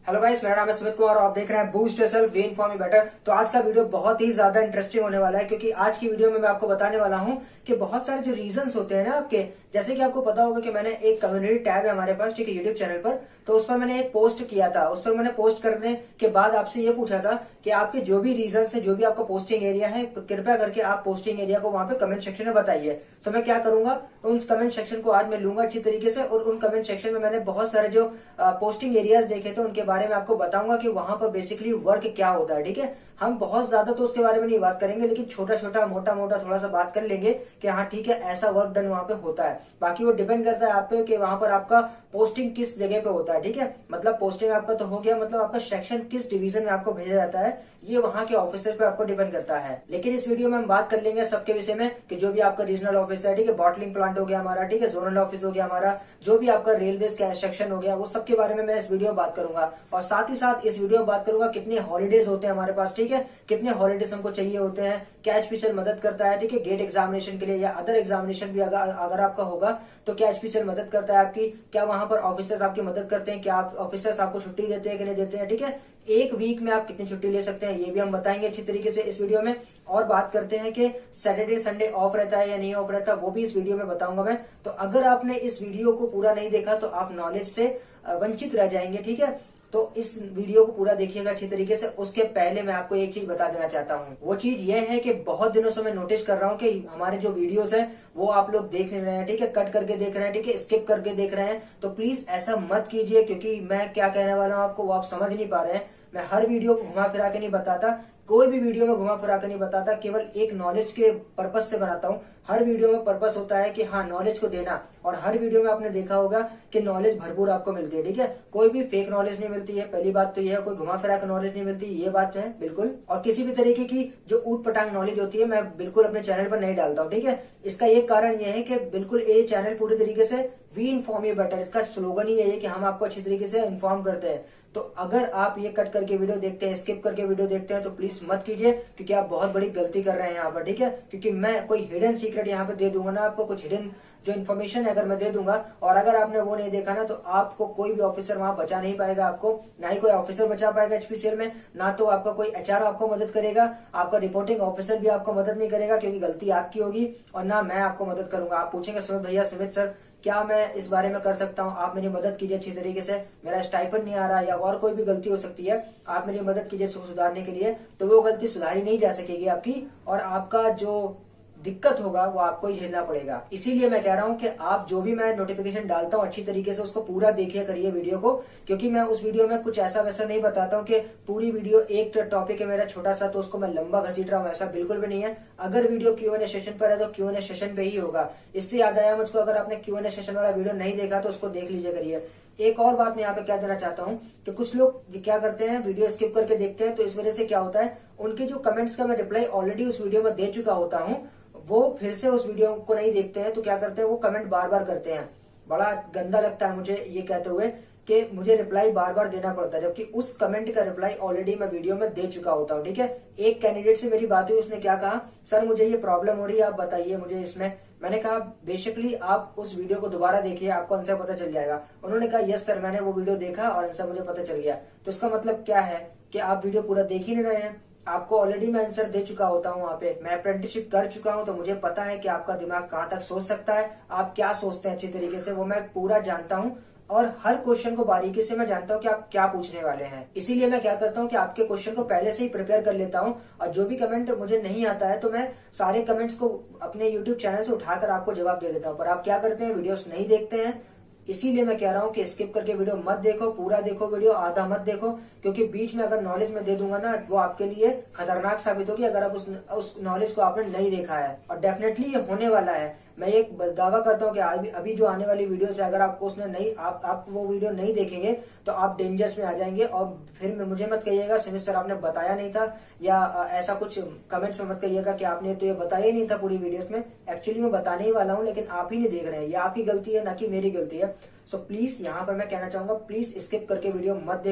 Hello guys, मेरा नाम है सुमित कुमार और आप देख रहे हैं बूस्ट योरसेल्फ वे इन्फॉर्म मी बेटर। तो आज का वीडियो बहुत ही ज्यादा इंटरेस्टिंग होने वाला है, क्योंकि आज की वीडियो में मैं आपको बताने वाला हूं कि बहुत सारे जो रीजंस होते हैं ना आपके, जैसे कि आपको पता होगा कि मैंने एक कम्युनिटी टैब है हमारे पास, ठीक है, यूट्यूब चैनल पर। तो उस पर मैंने एक पोस्ट किया था। उस पर मैंने पोस्ट करने के बाद आपसे ये पूछा था कि आपके जो भी रीजन है, जो भी आपका पोस्टिंग एरिया है, कृपया करके आप पोस्टिंग एरिया को वहां पे कमेंट सेक्शन में बताइए। तो मैं क्या करूंगा, तो उन कमेंट सेक्शन को आज मैं लूंगा अच्छी तरीके से, और उन कमेंट सेक्शन में मैंने बहुत सारे जो पोस्टिंग एरियाज देखे थे उनके बारे में आपको बताऊंगा कि वहां पर बेसिकली वर्क क्या होता है। ठीक है, हम बहुत ज्यादा तो उसके बारे में नहीं बात करेंगे, लेकिन छोटा छोटा मोटा मोटा थोड़ा सा बात कर लेंगे कि हाँ ठीक है, ऐसा वर्क डन वहां पे होता है। बाकी वो डिपेंड करता है आप पे कि वहां पर आपका पोस्टिंग किस जगह पे होता है। ठीक है, मतलब पोस्टिंग आपका तो हो गया, मतलब आपका सेक्शन किस डिवीजन में आपको भेजा जाता है, ये वहां के ऑफिसर पे आपको डिपेंड करता है। लेकिन इस वीडियो में हम बात कर लेंगे सबके विषय में कि जो भी आपका रीजनल ऑफिस है, ठीक है, बॉटलिंग प्लांट हो गया हमारा, ठीक है, जोनल ऑफिस हो गया हमारा, जो भी आपका रेलवे सेक्शन हो गया, वो सबके बारे में मैं इस वीडियो में बात करूंगा। और साथ ही साथ इस वीडियो में बात करूंगा कितने हॉलीडेज होते हैं हमारे पास, ठीक है, कितने हॉलीडेज हमको चाहिए होते हैं, क्या एचपीसीएल मदद करता है, ठीक है, गेट एग्जामिनेशन के लिए या अदर एग्जामिनेशन भी अगर आपका होगा तो क्या एचपीसीएल मदद करता है आपकी, क्या वहां पर ऑफिसर्स आपकी मदद करते हैं, क्या ऑफिसर्स आपको छुट्टी देते हैं कि नहीं देते हैं, ठीक है, एक वीक में आप कितनी छुट्टी ले सकते हैं, ये भी हम बताएंगे अच्छी तरीके से इस वीडियो में। और बात करते हैं कि सैटरडे संडे ऑफ रहता है या नहीं ऑफ रहता, वो भी इस वीडियो में बताऊंगा मैं। तो अगर आपने इस वीडियो को पूरा नहीं देखा तो आप नॉलेज से वंचित रह जाएंगे। ठीक है, तो इस वीडियो को पूरा देखिएगा अच्छी तरीके से। उसके पहले मैं आपको एक चीज बता देना चाहता हूँ। वो चीज ये है कि बहुत दिनों से मैं नोटिस कर रहा हूँ कि हमारे जो वीडियोस हैं वो आप लोग देख नहीं रहे हैं, ठीक है, कट करके देख रहे हैं, ठीक है, स्किप करके देख रहे हैं। तो प्लीज ऐसा मत कीजिए, क्योंकि मैं क्या कहने वाला हूँ आपको वो आप समझ नहीं पा रहे हैं। मैं हर वीडियो को घुमा फिरा के नहीं बताता, कोई भी वीडियो में घुमा फिरा के नहीं बताता, केवल एक नॉलेज के पर्पज से बनाता हूँ। हर वीडियो में पर्पस होता है कि हाँ नॉलेज को देना, और हर वीडियो में आपने देखा होगा कि नॉलेज भरपूर आपको मिलती है। ठीक है, कोई भी फेक नॉलेज नहीं मिलती है, पहली बात तो यह है, कोई घुमा फिरा के नॉलेज नहीं मिलती, ये बात है बिल्कुल। और किसी भी तरीके की जो ऊट पटांग नॉलेज होती है मैं बिल्कुल अपने चैनल पर नहीं डालता हूँ। ठीक है, इसका एक कारण यह है कि बिल्कुल ये चैनल पूरी तरीके से वी इन्फॉर्म यू बेटर, इसका स्लोगन ही यही है कि हम आपको अच्छी तरीके से इन्फॉर्म करते हैं। तो अगर आप ये कट करके वीडियो देखते हैं, स्किप करके वीडियो देखते हैं, तो प्लीज मत कीजिए, क्योंकि आप बहुत बड़ी गलती कर रहे हैं यहाँ पर। ठीक है, क्योंकि मैं कोई हिडन सीक्रेट यहाँ पे दे दूंगा ना आपको, कुछ हिडन जो इन्फॉर्मेशन है अगर मैं दे दूंगा और अगर आपने वो नहीं देखा ना, तो आपको कोई भी ऑफिसर वहां बचा नहीं पाएगा, आपको ना ही कोई ऑफिसर बचा पाएगा एचपीसीएल में, ना तो आपका कोई एचआर आपको मदद करेगा, आपका रिपोर्टिंग ऑफिसर भी आपको मदद नहीं करेगा, क्योंकि गलती आपकी होगी, और ना मैं आपको मदद करूंगा। आप पूछेंगे सुमित भैया, सुमित सर क्या मैं इस बारे में कर सकता हूँ, आप मेरी मदद कीजिए अच्छी तरीके से, मेरा स्टाइपेंड नहीं आ रहा या और कोई भी गलती हो सकती है, आप मेरी मदद कीजिए सुधारने के लिए। तो वो गलती सुधारी नहीं जा सकेगी आपकी, और आपका जो दिक्कत होगा वो आपको ही झेलना पड़ेगा। इसीलिए मैं कह रहा हूँ कि आप जो भी मैं नोटिफिकेशन डालता हूँ अच्छी तरीके से उसको पूरा देखिए करिए वीडियो को, क्योंकि मैं उस वीडियो में कुछ ऐसा वैसा नहीं बताता हूँ कि पूरी वीडियो एक टॉपिक है मेरा छोटा सा तो उसको मैं लंबा घसीट रहा हूँ, ऐसा बिल्कुल भी नहीं है। अगर वीडियो क्यूएनए सेशन पर है तो क्यूएनए सेशन पे ही होगा। इससे याद आया मुझको, अगर आपने क्यूएनए सेशन वाला वीडियो नहीं देखा तो उसको देख लीजिए करिए। एक और बात मैं यहाँ पे क्या देना चाहता हूँ कि कुछ लोग क्या करते हैं, वीडियो स्किप करके देखते हैं, तो इस वजह से क्या होता है, उनके जो कमेंट्स का मैं रिप्लाई ऑलरेडी उस वीडियो में दे चुका होता हूँ, वो फिर से उस वीडियो को नहीं देखते हैं। तो क्या करते हैं, वो कमेंट बार बार करते हैं। बड़ा गंदा लगता है मुझे ये कहते हुए कि मुझे रिप्लाई बार बार देना पड़ता है, जबकि उस कमेंट का रिप्लाई ऑलरेडी मैं वीडियो में दे चुका होता हूँ। ठीक है, एक कैंडिडेट से मेरी बात हुई, उसने क्या कहा, सर मुझे ये प्रॉब्लम हो रही है, आप बताइए मुझे इसमें। मैंने कहा बेसिकली आप उस वीडियो को दोबारा देखिए, आपको आंसर पता चल जाएगा। उन्होंने कहा यस सर, मैंने वो वीडियो देखा और आंसर मुझे पता चल गया। तो इसका मतलब क्या है कि आप वीडियो पूरा देख ही नहीं रहे हैं। आपको ऑलरेडी मैं आंसर दे चुका होता हूँ, वहां पे मैं अप्रेंटिसशिप कर चुका हूँ, तो मुझे पता है कि आपका दिमाग कहाँ तक सोच सकता है, आप क्या सोचते हैं अच्छी तरीके से, वो मैं पूरा जानता हूँ। और हर क्वेश्चन को बारीकी से मैं जानता हूँ कि आप क्या पूछने वाले हैं। इसीलिए मैं क्या करता हूँ कि आपके क्वेश्चन को पहले से ही प्रिपेयर कर लेता हूँ, और जो भी कमेंट मुझे नहीं आता है तो मैं सारे कमेंट्स को अपने यूट्यूब चैनल से उठाकर आपको जवाब दे देता हूँ। पर आप क्या करते हैं, वीडियोस नहीं देखते हैं। इसीलिए मैं कह रहा हूँ कि स्किप करके वीडियो मत देखो, पूरा देखो वीडियो, आधा मत देखो, क्योंकि बीच में अगर नॉलेज में दे दूंगा ना वो आपके लिए खतरनाक साबित होगी अगर आप उस नॉलेज को आपने नहीं देखा है। और डेफिनेटली ये होने वाला है। मैं एक दावा करता हूँ कि अभी जो आने वाली वीडियो है, अगर आपको उसने नहीं आप वो वीडियो नहीं देखेंगे तो आप डेंजर्स में आ जाएंगे। और फिर मुझे मत कहिएगा सुमित सर आपने बताया नहीं था, या ऐसा कुछ कमेंट्स में मत कहिएगा कि आपने तो ये बताया ही नहीं था पूरी वीडियोस में। एक्चुअली मैं बताने ही वाला हूँ, लेकिन आप ही नहीं देख रहे हैं, ये आपकी गलती है ना कि मेरी गलती है। सो प्लीज यहाँ पर मैं कहना चाहूंगा, प्लीज स्किप करके वीडियो मत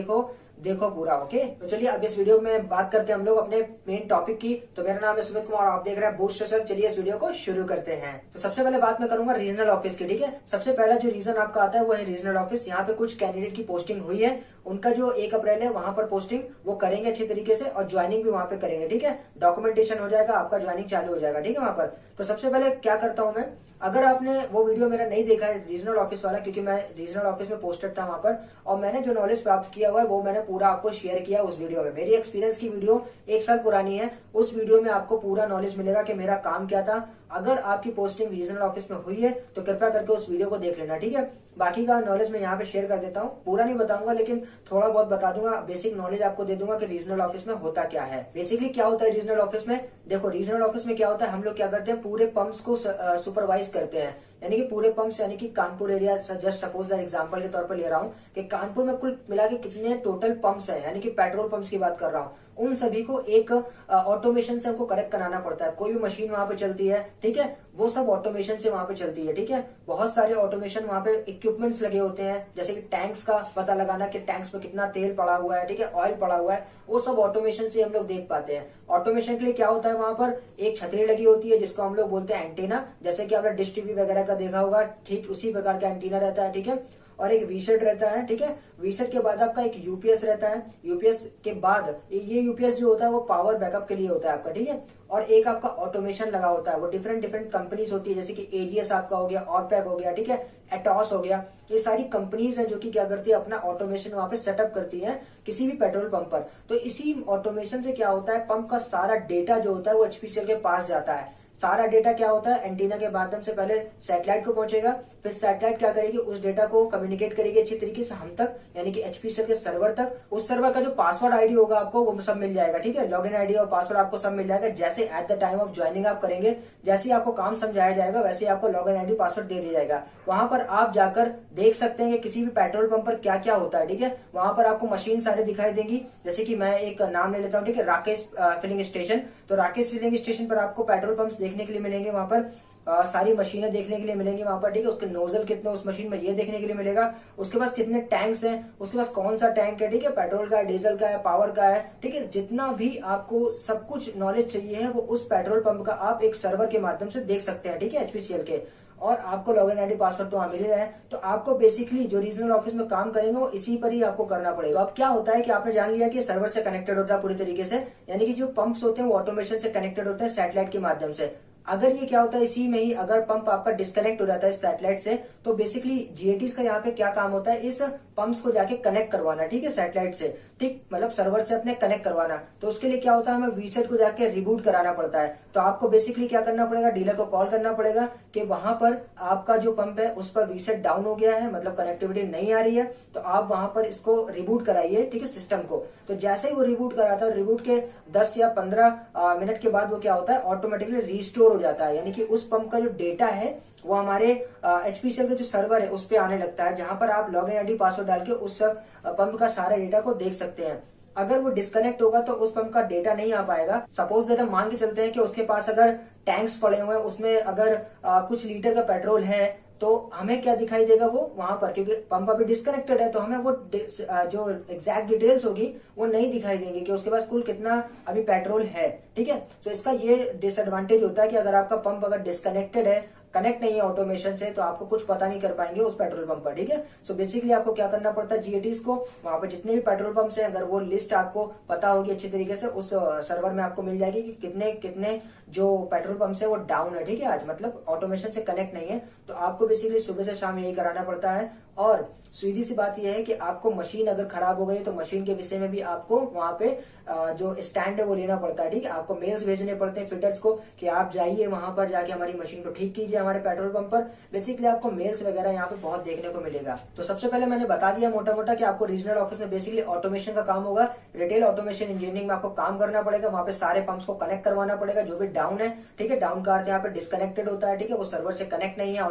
देखो पूरा। ओके, तो चलिए अब इस वीडियो में बात करते हैं हम लोग अपने मेन टॉपिक की। तो मेरा नाम है सुमित कुमार, आप देख रहे हैं बूस्ट सर। चलिए इस वीडियो को शुरू करते हैं। तो सबसे पहले बात मैं करूंगा रीजनल ऑफिस की। ठीक है, सबसे पहला जो रीजन आपका आता है वो है रीजनल ऑफिस। यहाँ पे कुछ कैंडिडेट की पोस्टिंग हुई है, उनका जो 1 अप्रैल है वहां पर पोस्टिंग वो करेंगे अच्छी तरीके से, और ज्वाइनिंग भी वहां पे करेंगे। ठीक है, डॉक्यूमेंटेशन हो जाएगा, आपका ज्वाइनिंग चालू हो जाएगा। ठीक है, वहां पर तो सबसे पहले क्या करता हूं मैं, अगर आपने वो वीडियो मेरा नहीं देखा है रीजनल ऑफिस वाला, क्योंकि मैं रीजनल ऑफिस में पोस्टेड था वहां पर, और मैंने जो नॉलेज प्राप्त किया हुआ है वो मैंने पूरा आपको शेयर किया उस वीडियो में। मेरी एक्सपीरियंस की वीडियो 1 साल पुरानी है, उस वीडियो में आपको पूरा नॉलेज मिलेगा कि मेरा काम क्या था। अगर आपकी पोस्टिंग रीजनल ऑफिस में हुई है तो कृपया करके उस वीडियो को देख लेना। ठीक है, बाकी का नॉलेज मैं यहाँ पे शेयर कर देता हूँ, पूरा नहीं बताऊंगा लेकिन थोड़ा बहुत बता दूंगा, बेसिक नॉलेज आपको दे दूंगा कि रीजनल ऑफिस में होता क्या है। बेसिकली क्या होता है रीजनल ऑफिस में, देखो रीजनल ऑफिस में क्या होता है, हम लोग क्या करते हैं पूरे पंप्स को सुपरवाइज करते हैं। यानी कि पूरे पंप्स, यानी कि Kanpur area, just suppose that example के तौर पर ले रहा हूँ कि कानपुर में कुल मिला के कितने टोटल पंप्स हैं, यानी कि पेट्रोल पंप्स की बात कर रहा हूँ, उन सभी को एक ऑटोमेशन से हमको कनेक्ट कराना पड़ता है। कोई भी मशीन वहां पे चलती है, ठीक है, वो सब ऑटोमेशन से वहां पे चलती है। ठीक है, बहुत सारे ऑटोमेशन वहां पे इक्विपमेंट्स लगे होते हैं, जैसे कि टैंक्स का पता लगाना कि टैंक्स पे कितना तेल पड़ा हुआ है, ठीक है, ऑयल पड़ा हुआ है, वो सब ऑटोमेशन से हम लोग देख पाते हैं। ऑटोमेशन के लिए क्या होता है, वहां पर एक छतरी लगी होती है जिसको हम लोग बोलते हैं एंटीना, जैसे कि आपने डिश टीवी वगैरह का देखा होगा, ठीक उसी प्रकार का एंटीना रहता है। ठीक है, और एक वीसेट रहता है। ठीक है, वीसेट के बाद आपका एक यूपीएस रहता है, यूपीएस के बाद ये यूपीएस जो होता है वो पावर बैकअप के लिए होता है आपका। ठीक है, और एक आपका ऑटोमेशन लगा होता है, वो डिफरेंट कंपनीज होती है, जैसे कि एजीएस आपका हो गया, ऑरपैक हो गया, ठीक है, एटॉस हो गया, ये सारी कंपनीज हैं जो कि क्या करती है अपना ऑटोमेशन वहां पे सेटअप करती है किसी भी पेट्रोल पंप पर। तो इसी ऑटोमेशन से क्या होता है, पंप का सारा डेटा जो होता है वो एचपीसीएल के पास जाता है। सारा डेटा क्या होता है, एंटीना के माध्यम से पहले सैटेलाइट को पहुंचेगा, फिर सैटेलाइट क्या करेगी, उस डेटा को कम्युनिकेट करेगी अच्छी तरीके से हम तक, यानी कि एचपीसीएल के सर्वर तक। उस सर्वर का जो पासवर्ड आईडी होगा आपको वो सब मिल जाएगा। ठीक है, लॉगिन आईडी और पासवर्ड आपको सब मिल जाएगा। जैसे at the time of joining आप करेंगे, जैसे ही आपको काम समझाया जाएगा वैसे ही आपको लॉगिन आईडी पासवर्ड दे दिया जाएगा। वहां पर आप जाकर देख सकते हैं कि किसी भी पेट्रोल पंप पर क्या क्या होता है। ठीक है, वहां पर आपको मशीन सारे दिखाई देंगी, जैसे कि मैं एक नाम ले लेता हूँ, ठीक है, राकेश फिलिंग स्टेशन। तो राकेश फिलिंग स्टेशन पर आपको पेट्रोल पंप्स देखने के लिए मिलेंगे, वहां पर सारी मशीनें देखने के लिए मिलेंगी वहां पर। ठीक है, उसके नोजल कितने उस मशीन में ये देखने के लिए मिलेगा, उसके पास कितने टैंक्स हैं, उसके पास कौन सा टैंक है, ठीक है, पेट्रोल का है, डीजल का है, पावर का है। ठीक है, जितना भी आपको सब कुछ नॉलेज चाहिए है वो उस पेट्रोल पंप का आप एक सर्वर के माध्यम से देख सकते हैं। ठीक है, एचपीसीएल के, और आपको लॉगिन आईडी पासवर्ड तो वहां मिल ही रहा है। तो आपको बेसिकली जो रीजनल ऑफिस में काम करेंगे वो इसी पर ही आपको करना पड़ेगा। अब क्या होता है कि आपने जान लिया कि सर्वर से कनेक्टेड होता है पूरी तरीके से, यानी कि जो पंप्स होते हैं वो ऑटोमेशन से कनेक्टेड होते हैं सैटेलाइट के माध्यम से। अगर ये क्या होता है, इसी में ही अगर पंप आपका डिस्कनेक्ट हो जाता है सैटेलाइट से, तो बेसिकली जीएटीज का यहाँ पे क्या काम होता है, इस पंप्स को जाके कनेक्ट करवाना। ठीक है, सैटेलाइट से, ठीक, मतलब सर्वर से अपने कनेक्ट करवाना। तो उसके लिए क्या होता है, हमें वीसेट को जाके रिबूट कराना पड़ता है। तो आपको बेसिकली क्या करना पड़ेगा, डीलर को कॉल करना पड़ेगा कि वहां पर आपका जो पंप है उस पर वीसेट डाउन हो गया है, मतलब कनेक्टिविटी नहीं आ रही है, तो आप वहां पर इसको रिबूट कराइए। ठीक है, सिस्टम को। तो जैसे ही वो रिबूट कराता है, रिबूट के 10 या 15 मिनट के बाद वो क्या होता है, ऑटोमेटिकली रिस्टोर हो जाता है, यानी कि उस पंप का जो डेटा है वो हमारे एचपीसीएल का जो सर्वर है उस पे आने लगता है, जहां पर आप लॉगिन आईडी पासवर्ड डाल के उस पंप का सारा डेटा को देख सकते हैं। अगर वो डिस्कनेक्ट होगा तो उस पंप का डेटा नहीं आ पाएगा। सपोज दैट हम मान के चलते हैं कि उसके पास अगर टैंक्स पड़े हुए हैं, उसमें अगर कुछ लीटर का पेट्रोल है, तो हमें क्या दिखाई देगा वो वहां पर, क्योंकि पंप अभी डिस्कनेक्टेड है, तो हमें वो जो एग्जैक्ट डिटेल्स होगी वो नहीं दिखाई देंगी कि उसके पास कुल कितना अभी पेट्रोल है। ठीक है, तो इसका ये डिसएडवांटेज होता है कि अगर आपका पंप अगर डिस्कनेक्टेड है, कनेक्ट नहीं है ऑटोमेशन से, तो आपको कुछ पता नहीं कर पाएंगे उस पेट्रोल पंप पर। ठीक है, सो बेसिकली आपको क्या करना पड़ता है, जीएटीज को वहां पर जितने भी पेट्रोल पंप्स हैं, अगर वो लिस्ट आपको पता होगी अच्छी तरीके से, उस सर्वर में आपको मिल जाएगी कि कितने कितने जो पेट्रोल पंप्स है वो डाउन है। ठीक है, आज मतलब ऑटोमेशन से कनेक्ट नहीं है, तो आपको बेसिकली सुबह से शाम यही कराना पड़ता है। और सीधी सी बात यह है कि आपको मशीन अगर खराब हो गई तो मशीन के विषय में भी आपको वहां पे जो स्टैंड है वो लेना पड़ता है। ठीक है, आपको मेल्स भेजने पड़ते हैं फिटर्स को कि आप जाइए वहां पर जाके हमारी मशीन को ठीक कीजिए हमारे पेट्रोल पंप पर। बेसिकली आपको मेल्स वगैरह यहाँ पे बहुत देखने को मिलेगा। तो सबसे पहले मैंने बता दिया मोटा मोटा कि आपको रीजनल ऑफिस में बेसिकली ऑटोमेशन का काम होगा। रिटेल ऑटोमेशन इंजीनियरिंग में आपको काम करना पड़ेगा, वहां पे सारे पंप्स को कनेक्ट करवाना पड़ेगा जो भी डाउन है। ठीक है, डाउन का अर्थ यहाँ पे डिस्कनेक्टेड होता है। ठीक है, वो सर्वर से कनेक्ट नहीं है,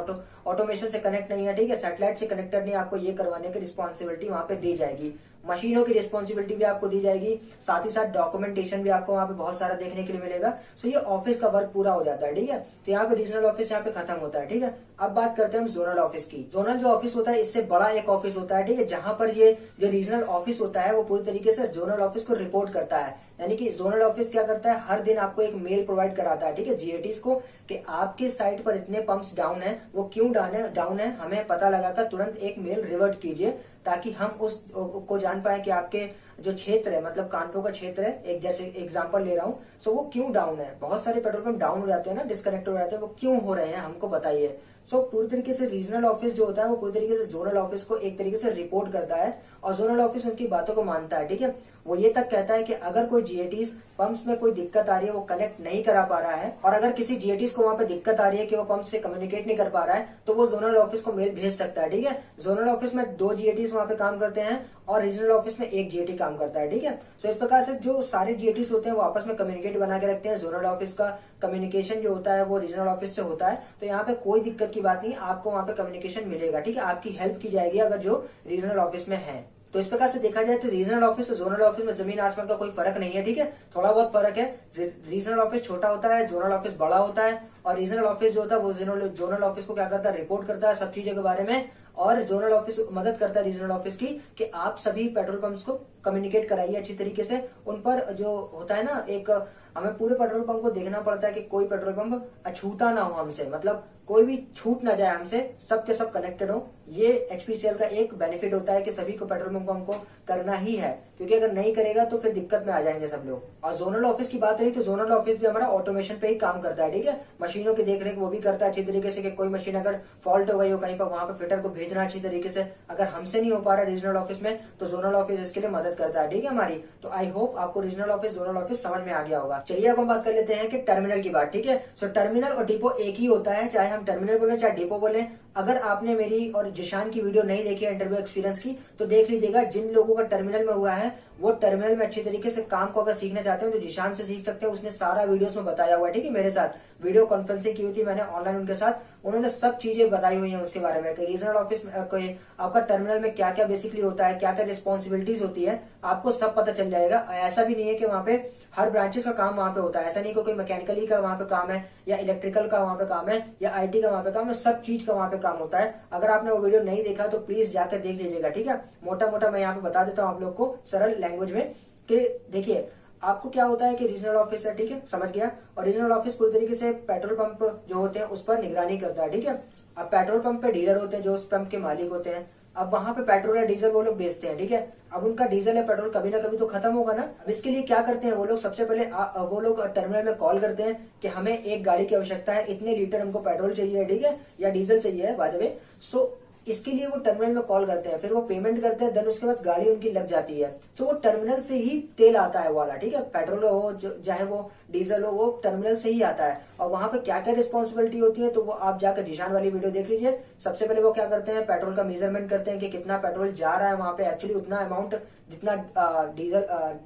ऑटोमेशन से कनेक्ट नहीं है। ठीक है, सैटेलाइट से कनेक्टेड नहीं, आपको ये करवाने की रिस्पॉन्सिबिलिटी वहां पे दी जाएगी। मशीनों की रिस्पॉन्सिबिलिटी भी आपको दी जाएगी, साथ ही साथ डॉक्यूमेंटेशन भी आपको वहाँ पे बहुत सारा देखने के लिए मिलेगा। सो ये ऑफिस का वर्क पूरा हो जाता है, ठीक है। तो यहाँ पे रीजनल ऑफिस यहाँ पे खत्म होता है, ठीक है। अब बात करते हैं हम जोनल ऑफिस की। जोनल जो ऑफिस होता है इससे बड़ा एक ऑफिस होता है, ठीक है, जहां पर ये जो रीजनल ऑफिस होता है वो पूरी तरीके से जोनल ऑफिस को रिपोर्ट करता है। यानी कि जोनल ऑफिस क्या करता है, हर दिन आपको एक मेल प्रोवाइड कराता है, ठीक है, जीएटीज को, कि आपके साइट पर इतने पंप्स डाउन है, वो क्यों डाउन है हमें पता लगाकर तुरंत एक मेल रिवर्ट कीजिए, ताकि हम उस को जान पाए कि आपके जो क्षेत्र है, मतलब कानपुर का क्षेत्र है, एक जैसे एग्जांपल ले रहा हूँ, सो वो क्यों डाउन है। बहुत सारे पेट्रोल पंप डाउन हो जाते हैं ना, डिस्कनेक्ट हो जाते हैं, वो क्यों हो रहे हैं हमको बताइए। सो पूरी तरीके से रीजनल ऑफिस जो होता है वो पूरी तरीके से जोनल ऑफिस को एक तरीके से रिपोर्ट करता है, और जोनल ऑफिस उनकी बातों को मानता है, ठीक है। वो ये तक कहता है कि अगर कोई जीएटीज पंप्स में कोई दिक्कत आ रही है, वो कनेक्ट नहीं करा पा रहा है, और अगर किसी जीएटीज को वहां पे दिक्कत आ रही है कि वो पंप से कम्युनिकेट नहीं कर पा रहा है, तो वो जोनल ऑफिस को मेल भेज सकता है, ठीक है। जोनल ऑफिस में 2 जीएटीज वहां पे काम करते हैं और रीजनल ऑफिस में 1 जीएटी काम करता है, ठीक है। सो इस प्रकार से जो सारे जीएटीज होते हैं वो आपस में कम्युनिकेट बना के रखते हैं। जोनल ऑफिस का कम्युनिकेशन जो होता है वो रीजनल ऑफिस से होता है, तो यहाँ पे कोई दिक्कत की बात नहीं, आपको वहां पे कम्युनिकेशन मिलेगा, ठीक है, आपकी हेल्प की जाएगी अगर जो रीजनल ऑफिस में है। तो इस प्रकार से देखा जाए तो रीजनल ऑफिस और जोनल ऑफिस में जमीन आसमान का कोई फर्क नहीं है, ठीक है। थोड़ा बहुत फर्क है, रीजनल ऑफिस छोटा होता है, जोनल ऑफिस बड़ा होता है, और रीजनल ऑफिस जो होता है वो जोनल ऑफिस को क्या करता है, रिपोर्ट करता है सब चीजों के बारे में, और जोनल ऑफिस मदद करता है रीजनल ऑफिस की कि आप सभी पेट्रोल पंप्स को कम्युनिकेट कराइए अच्छी तरीके से। उन पर जो होता है ना, एक हमें पूरे पेट्रोल पंप को देखना पड़ता है कि कोई पेट्रोल पंप अछूता ना हो हमसे, मतलब कोई भी छूट ना जाए हमसे, सब के सब कनेक्टेड हो। ये एचपीसीएल का एक बेनिफिट होता है कि सभी को पेट्रोल पंप को हमको करना ही है, क्योंकि अगर नहीं करेगा तो फिर दिक्कत में आ जाएंगे सब लोग। और जोनल ऑफिस की बात रही तो जोनल ऑफिस भी हमारा ऑटोमेशन पे ही काम करता है, ठीक है। मशीनों की देखरेख वो भी करता है अच्छी तरीके से, कि कोई मशीन अगर फॉल्ट हो गई हो कहीं पर, वहां पर फिटर को भेजना अच्छी तरीके से। अगर हमसे नहीं हो पा रहा रीजनल ऑफिस में तो जोनल ऑफिस इसके लिए मदद करता है, ठीक है हमारी। तो आई होप आपको रीजनल ऑफिस जोनल ऑफिस समझ में आ गया होगा। चलिए अब हम बात कर लेते हैं कि टर्मिनल की बात, ठीक है। सो टर्मिनल और डिपो एक ही होता है, चाहे हम टर्मिनल बोले चाहे डिपो बोले। अगर आपने मेरी और जिशान की वीडियो नहीं देखी है इंटरव्यू एक्सपीरियंस की, तो देख लीजिएगा। जिन लोगों का टर्मिनल में हुआ है वो टर्मिनल में अच्छी तरीके से काम को अगर सीखना चाहते हैं तो जिशान से सीख सकते हैं, उसने सारा वीडियोस में बताया हुआ है, ठीक है। मेरे साथ वीडियो कॉन्फ्रेंसिंग की हुई थी मैंने ऑनलाइन उनके साथ, उन्होंने सब चीजें बताई हुई है उसके बारे में कि रीजनल ऑफिस में आपका टर्मिनल में क्या क्या बेसिकली होता है, क्या क्या रिस्पॉन्सिबिलिटीज होती है, आपको सब पता चल जाएगा। ऐसा भी नहीं है कि वहाँ पे हर ब्रांचेस का काम वहाँ पे होता है, ऐसा नहीं कि कोई मैकेनिकली का वहाँ पे काम है, या इलेक्ट्रिकल का वहाँ पे काम है, या आईटी का वहाँ पे काम है, सब चीज का वहाँ पे काम होता है। अगर आपने वो वीडियो नहीं देखा तो प्लीज जाकर देख लीजिएगा, ठीक है। मोटा मोटा मैं यहाँ पे बता देता हूँ आप लोग को सरल लैंग्वेज में, कि देखिए आपको क्या होता है कि रीजनल ऑफिस है, ठीक है, समझ गया। और रीजनल ऑफिस पूरी तरीके से पेट्रोल पंप जो होते हैं उस पर निगरानी करता है, ठीक है। अब पेट्रोल पंप पे डीलर होते हैं जो उस पंप के मालिक होते हैं। अब वहां पे पेट्रोल या डीजल वो लोग बेचते हैं, ठीक है। अब उनका डीजल या पेट्रोल कभी ना कभी तो खत्म होगा ना। अब इसके लिए क्या करते हैं वो लोग, सबसे पहले वो लोग टर्मिनल में कॉल करते हैं कि हमें एक गाड़ी की आवश्यकता है, इतने लीटर हमको पेट्रोल चाहिए, ठीक है, या डीजल चाहिए बाय द वे। सो इसके लिए वो टर्मिनल में कॉल करते हैं, फिर वो पेमेंट करते हैं, देन उसके बाद गाड़ी उनकी लग जाती है। तो वो टर्मिनल से ही तेल आता है वाला, ठीक है, पेट्रोल हो चाहे वो डीजल हो, वो टर्मिनल से ही आता है। और वहां पे क्या क्या रिस्पॉन्सिबिलिटी होती है तो वो आप जाकर जिशान वाली वीडियो देख लीजिए। सबसे पहले वो क्या करते हैं, पेट्रोल का मेजरमेंट करते हैं कि कितना पेट्रोल जा रहा है वहां पे, एक्चुअली उतना अमाउंट जितना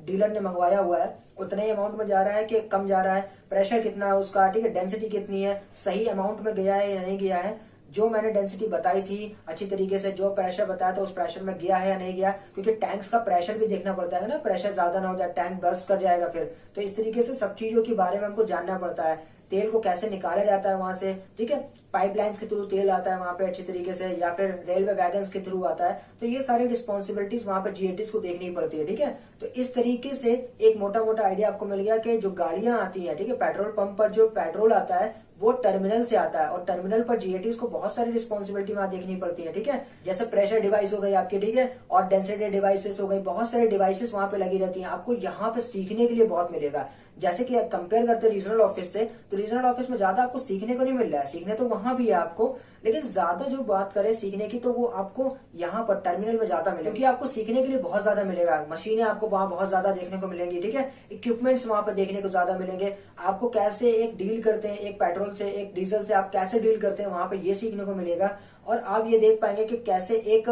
डीलर ने मंगवाया हुआ है उतने ही अमाउंट में जा रहा है कि कम जा रहा है, प्रेशर कितना है उसका, ठीक है, डेंसिटी कितनी है, सही अमाउंट में गया है या नहीं गया है। जो मैंने डेंसिटी बताई थी अच्छी तरीके से, जो प्रेशर बताया था उस प्रेशर में गया है या नहीं गया, क्योंकि टैंक्स का प्रेशर भी देखना पड़ता है ना, प्रेशर ज्यादा ना हो जाए टैंक बर्स्ट कर जाएगा फिर। तो इस तरीके से सब चीजों के बारे में हमको जानना पड़ता है। तेल को कैसे निकाला जाता है वहां से, ठीक है, पाइपलाइंस के थ्रू तेल आता है वहां पे अच्छी तरीके से, या फिर रेलवे वैगन्स के थ्रू आता है। तो ये सारी रिस्पॉन्सिबिलिटीज वहां पे जीएटीज को देखनी पड़ती है, ठीक है। तो इस तरीके से एक मोटा मोटा आइडिया आपको मिल गया कि जो गाड़ियां आती है, ठीक है, पेट्रोल पंप पर जो पेट्रोल आता है वो टर्मिनल से आता है, और टर्मिनल पर जीएटीज को बहुत सारी रिस्पॉन्सिबिलिटी वहां देखनी पड़ती है, ठीक है। जैसे प्रेशर डिवाइस हो गई आपकी, ठीक है, और डेंसिटी डिवाइसेस हो गई, बहुत सारे डिवाइसेस वहां पे लगी रहती हैं। आपको यहाँ पे सीखने के लिए बहुत मिलेगा। जैसे कि कंपेयर करते हैं रीजनल ऑफिस से, तो रीजनल ऑफिस में ज्यादा आपको सीखने को नहीं मिल रहा है, सीखने तो वहां भी है आपको, लेकिन ज्यादा जो बात करें सीखने की तो वो आपको यहाँ पर टर्मिनल में ज्यादा मिलेगी, क्योंकि आपको सीखने के लिए बहुत ज्यादा मिलेगा। मशीनें आपको वहां बहुत ज्यादा देखने को मिलेंगी, ठीक है, इक्विपमेंट्स वहां पर देखने को ज्यादा मिलेंगे। आपको कैसे एक डील करते हैं, एक पेट्रोल से एक डीजल से आप कैसे डील करते हैं वहां पे ये सीखने को मिलेगा। और आप ये देख पाएंगे कि कैसे एक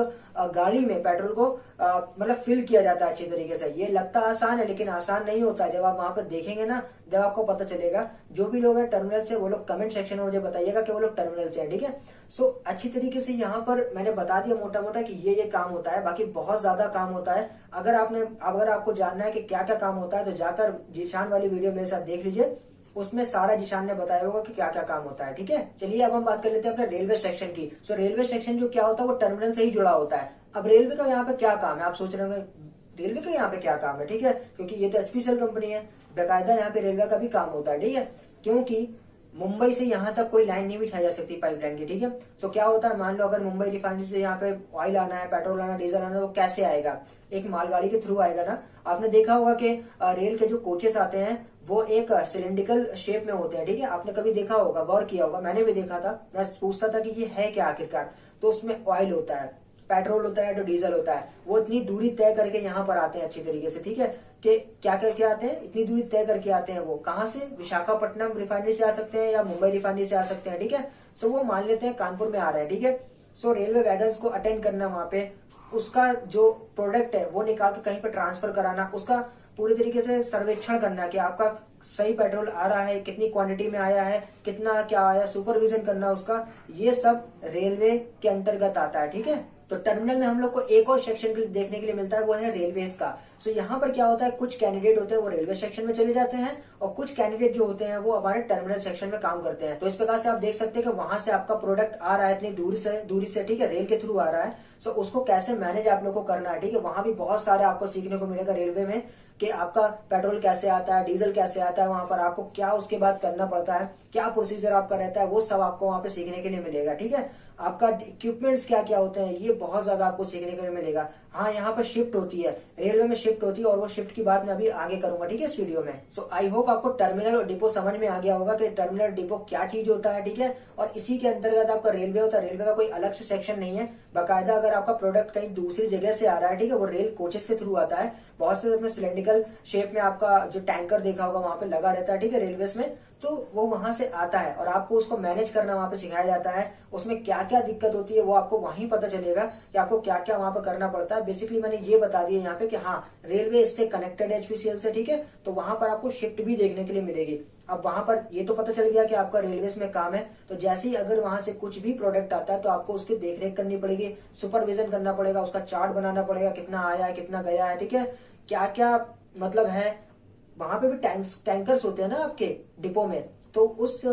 गाड़ी में पेट्रोल को मतलब फिल किया जाता है अच्छी तरीके से। ये लगता आसान है लेकिन आसान नहीं होता है। जब आप वहां पर देखेंगे देखेंगे ना, जब आपको पता चलेगा। जो भी लोग हैं टर्मिनल से, वो लोग कमेंट सेक्शन में मुझे बताइएगा कि वो लोग टर्मिनल से हैं, ठीक है। सो अच्छी तरीके से यहाँ पर मैंने बता दिया मोटा मोटा कि ये काम होता है। बाकी बहुत ज्यादा काम होता है। अगर आपको जानना है कि क्या क्या काम होता है तो जाकर जीशान वाली वीडियो मेरे साथ देख लीजिए, उसमें सारा जीशान ने बताया होगा कि क्या क्या काम होता है, ठीक है। चलिए अब हम बात कर लेते हैं अपने रेलवे सेक्शन की। सो रेलवे सेक्शन जो क्या होता है वो टर्मिनल से ही जुड़ा होता है। अब रेलवे का यहाँ पे क्या काम है, आप सोच रहे होंगे रेलवे का यहाँ पे क्या काम है, ठीक है, क्योंकि ये तो एचपीसीएल कंपनी है, बेकायदा यहाँ पे रेलवे का भी काम होता है, ठीक है। क्योंकि मुंबई से यहाँ तक कोई लाइन नहीं बिछाई जा सकती पाइपलाइन की, ठीक है। तो क्या होता है, मान लो अगर मुंबई रिफाइनरी से यहाँ पे ऑयल आना है, पेट्रोल आना, डीजल आना है, तो कैसे आएगा, एक मालगाड़ी के थ्रू आएगा ना। आपने देखा होगा कि रेल के जो कोचेस आते हैं वो एक सिलेंड्रिकल शेप में होते हैं, ठीक है। आपने कभी देखा होगा, गौर किया होगा, मैंने भी देखा था। मैं पूछता था कि ये है क्या आखिरकार, तो उसमें ऑयल होता है, पेट्रोल होता है, तो डीजल होता है। वो इतनी दूरी तय करके यहाँ पर आते हैं अच्छी तरीके से, ठीक है। कि क्या करके आते हैं, इतनी दूरी तय करके आते हैं। वो कहाँ से, विशाखापट्टनम रिफाइनरी से आ सकते हैं या मुंबई रिफाइनरी से आ सकते हैं, ठीक है। सो वो मान लेते हैं कानपुर में आ रहे हैं, ठीक है। सो रेलवे वैगन्स को अटेंड करना, वहां पे उसका जो प्रोडक्ट है वो निकाल के कहीं पर ट्रांसफर कराना, उसका पूरी तरीके से सर्वेक्षण करना कि आपका सही पेट्रोल आ रहा है, कितनी क्वांटिटी में आया है, कितना क्या आया, सुपरविजन करना उसका, ये सब रेलवे के अंतर्गत आता है, ठीक है। तो टर्मिनल में हम लोग को एक और सेक्शन देखने के लिए मिलता है, वो है रेलवेज का। सो यहाँ पर क्या होता है, कुछ कैंडिडेट होते हैं वो रेलवे सेक्शन में चले जाते हैं और कुछ कैंडिडेट जो होते हैं वो हमारे टर्मिनल सेक्शन में काम करते हैं। तो इस प्रकार से आप देख सकते हैं कि वहां से आपका प्रोडक्ट आ रहा है इतनी दूरी से, ठीक है, रेल के थ्रू आ रहा है। सो उसको कैसे मैनेज आप लोग को करना है, ठीक है। वहां भी बहुत सारे आपको सीखने को मिलेगा रेलवे में कि आपका पेट्रोल कैसे आता है, डीजल कैसे आता है, वहां पर आपको क्या उसके बाद करना पड़ता है, क्या प्रोसीजर आपका रहता है, वो सब आपको वहां पे सीखने के लिए मिलेगा, ठीक है। आपका इक्विपमेंट्स क्या क्या होते हैं, ये बहुत ज्यादा आपको सीखने के लिए मिलेगा। हाँ, यहाँ पर शिफ्ट होती है, रेलवे में शिफ्ट होती है, और वो शिफ्ट की बात मैं अभी आगे करूंगा, ठीक है, इस वीडियो में। सो आई होप आपको टर्मिनल और डिपो समझ में आ गया होगा कि टर्मिनल और डिपो क्या चीज होता है, ठीक है। और इसी के अंतर्गत आपका रेलवे होता है। रेलवे का कोई अलग से सेक्शन नहीं है, बाकायदा अगर आपका प्रोडक्ट कहीं दूसरी जगह से आ रहा है, ठीक है, वो रेल कोचेस के थ्रू आता है। बहुत से अपने सिलेंड्रिकल शेप में आपका जो टैंकर देखा होगा वहां पे लगा रहता है, ठीक है, रेलवेज में, तो वो वहां से आता है और आपको उसको मैनेज करना वहां पे सिखाया जाता है। उसमें क्या क्या दिक्कत होती है वो आपको वहीं पता चलेगा कि आपको क्या क्या वहां पर करना पड़ता है। बेसिकली मैंने ये बता दिया यहाँ पे कि हाँ, रेलवे इससे कनेक्टेड है एचपीसीएल से, ठीक है। तो वहां पर आपको शिफ्ट भी देखने के लिए मिलेगी। अब वहां पर ये तो पता चल गया कि आपका रेलवेज में काम है, तो जैसे ही अगर वहां से कुछ भी प्रोडक्ट आता है तो आपको उसकी देखरेख करनी पड़ेगी, सुपरविजन करना पड़ेगा, उसका चार्ट बनाना पड़ेगा, कितना आया है, कितना गया है, ठीक है, क्या क्या मतलब है। वहां पे भी टैंकर्स होते हैं ना आपके डिपो में, तो उस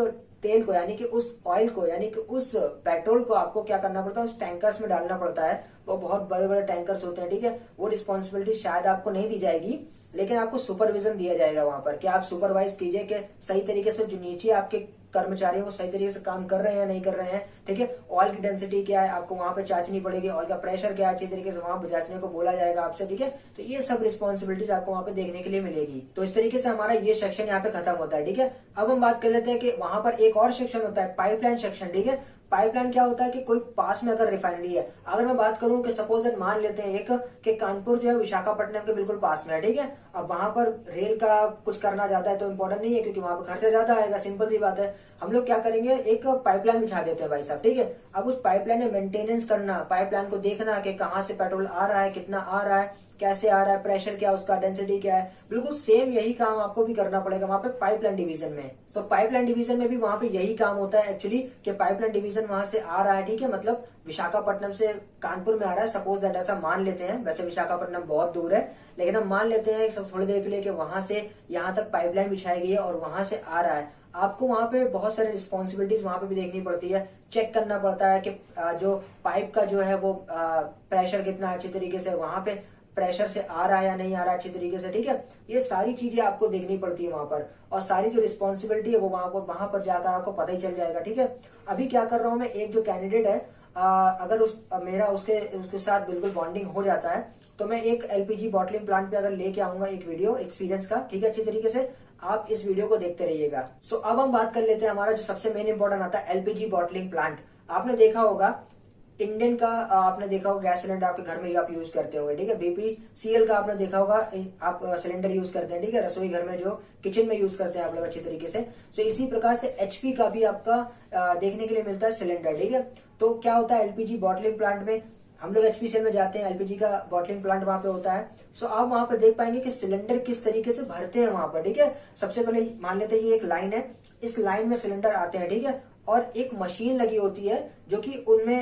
तेल को यानी कि उस ऑयल को यानी कि उस पेट्रोल को आपको क्या करना पड़ता है, उस टैंकर्स में डालना पड़ता है। वो बहुत बड़े बड़े टैंकर्स होते हैं, ठीक है। वो रिस्पॉन्सिबिलिटी शायद आपको नहीं दी जाएगी, लेकिन आपको सुपरविजन दिया जाएगा वहां पर कि आप सुपरवाइज कीजिए कि सही तरीके से जो नीचे आपके कर्मचारी वो सही तरीके से काम कर रहे हैं या नहीं कर रहे हैं, ठीक है। ऑयल की डेंसिटी क्या है आपको वहां पे जांचनी पड़ेगी, ऑयल का प्रेशर क्या है अच्छी तरीके से वहां पर जांचने को बोला जाएगा आपसे, ठीक है। तो ये सब रिस्पॉन्सिबिलिटीज आपको वहां पे देखने के लिए मिलेगी। तो इस तरीके से हमारा ये सेक्शन यहाँ पे खत्म होता है, ठीक है। अब हम बात कर लेते हैं कि वहां पर एक और सेक्शन होता है, पाइपलाइन सेक्शन, ठीक है। पाइपलाइन क्या होता है कि कोई पास में अगर रिफाइनरी है, अगर मैं बात करूं कि सपोज मान लेते हैं एक कि कानपुर जो है विशाखापट्टनम के बिल्कुल पास में है, ठीक है। अब वहां पर रेल का कुछ करना जाता है तो इम्पोर्टेंट नहीं है, क्योंकि वहां पर खर्चा ज्यादा आएगा, सिंपल सी बात है। हम लोग क्या करेंगे, एक पाइपलाइन बिछा देते हैं भाई साहब, ठीक है। अब उस पाइपलाइन में मेंटेनेंस करना, पाइपलाइन को देखना कि कहाँ से पेट्रोल आ रहा है, कितना आ रहा है, कैसे आ रहा है, प्रेशर क्या उसका, डेंसिटी क्या है, बिल्कुल सेम यही काम आपको भी करना पड़ेगा वहां पे पाइपलाइन डिवीजन में। सो पाइपलाइन डिवीजन में भी वहां पे यही काम होता है एक्चुअली कि पाइपलाइन डिवीजन वहां से आ रहा है, ठीक है, मतलब विशाखापट्टनम से कानपुर में आ रहा है, सपोज दैट, ऐसा मान लेते हैं। वैसे विशाखापट्टनम बहुत दूर है, लेकिन हम मान लेते हैं सब थोड़ी देर के लिए कि वहां से यहाँ तक पाइपलाइन बिछाई गई है और वहां से आ रहा है। आपको वहां पे बहुत सारी रिस्पॉन्सिबिलिटीज वहां पे भी देखनी पड़ती है, चेक करना पड़ता है कि जो पाइप का जो है वो प्रेशर कितना अच्छी तरीके से वहां पे प्रेशर से आ रहा है या नहीं आ रहा है अच्छी तरीके से, ठीक है। ये सारी चीजें आपको देखनी पड़ती है वहां पर, और सारी जो रिस्पॉन्सिबिलिटी है वो वहां पर जाकर आपको पता ही चल जाएगा, ठीक है। अभी क्या कर रहा हूं मैं, एक जो कैंडिडेट है अगर मेरा उसके साथ बिल्कुल बॉन्डिंग हो जाता है तो मैं एक एलपीजी बॉटलिंग प्लांट पे अगर लेके आऊंगा एक वीडियो एक्सपीरियंस का, ठीक है, अच्छी तरीके से आप इस वीडियो को देखते रहिएगा। सो अब हम बात कर लेते हैं हमारा जो सबसे मेन इंपॉर्टेंट आता है एलपीजी बॉटलिंग प्लांट। आपने देखा होगा इंडियन का, आपने देखा होगा गैस सिलेंडर आपके घर में ही आप यूज करते होंगे, ठीक है। बीपीसीएल का आपने देखा होगा आप सिलेंडर यूज करते हैं, ठीक है, रसोई घर में जो किचन में यूज करते हैं आप लोग अच्छी तरीके से। सो इसी प्रकार से एचपी का भी आपका देखने के लिए मिलता है सिलेंडर, ठीक है। तो क्या होता है एलपीजी बॉटलिंग प्लांट में हम लोग एचपीसीएल में जाते हैं, एलपीजी का बॉटलिंग प्लांट वहां पे होता है। सो आप वहां पे देख पाएंगे कि सिलेंडर किस तरीके से भरते हैं वहां पर, ठीक है। सबसे पहले मान लेते हैं ये एक लाइन है, इस लाइन में सिलेंडर आते हैं, ठीक है, और एक मशीन लगी होती है जो कि उनमें